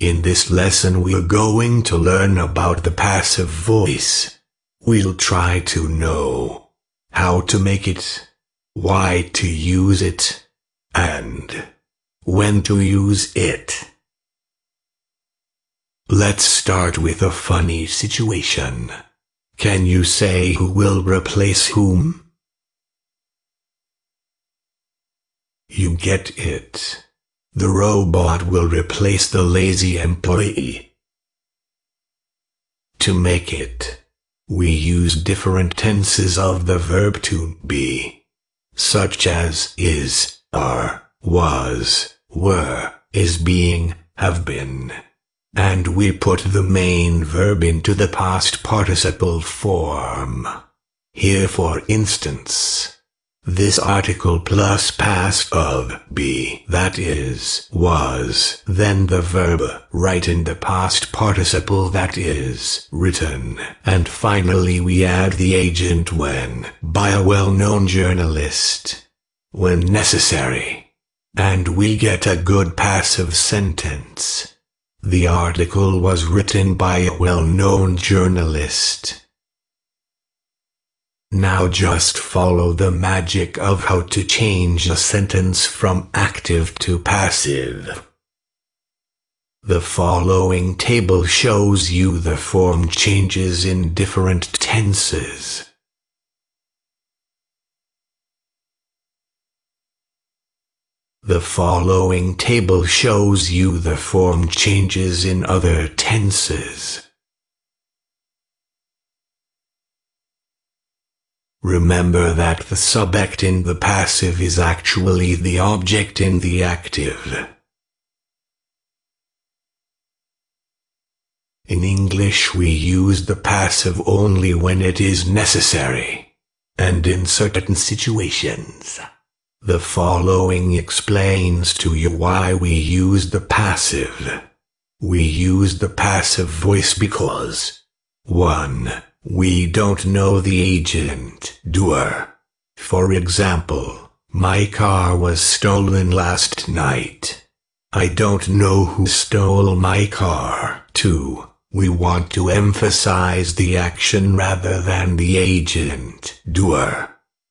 In this lesson we're going to learn about the passive voice. We'll try to know how to make it, why to use it, and when to use it. Let's start with a funny situation. Can you say who will replace whom? You get it. The robot will replace the lazy employee. To make it, we use different tenses of the verb to be, such as is, are, was, were, is being, have been. And we put the main verb into the past participle form. Here for instance, this article plus past of be, that is, was, then the verb, write in the past participle that is, written, and finally we add the agent when, by a well-known journalist, when necessary. And we get a good passive sentence. The article was written by a well-known journalist. Now just follow the magic of how to change a sentence from active to passive. The following table shows you the form changes in different tenses. The following table shows you the form changes in other tenses. Remember that the subject in the passive is actually the object in the active. In English we use the passive only when it is necessary, and in certain situations. The following explains to you why we use the passive. We use the passive voice because 1. We don't know the agent, doer. For example, my car was stolen last night. I don't know who stole my car. 2. We want to emphasize the action rather than the agent, doer.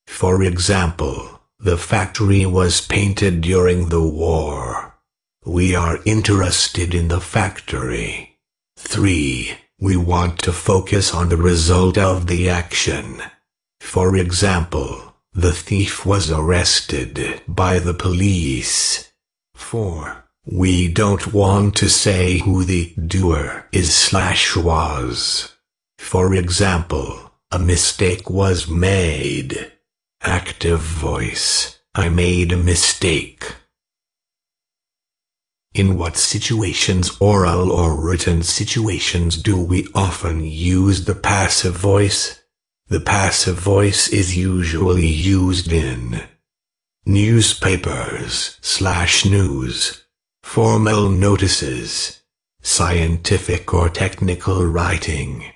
For example, the factory was painted during the war. We are interested in the factory. 3. We want to focus on the result of the action. For example, the thief was arrested by the police. 4. We don't want to say who the doer is/was. For example, a mistake was made. Active voice, I made a mistake. In what situations, oral or written situations, do we often use the passive voice? The passive voice is usually used in newspapers/news, formal notices, scientific or technical writing,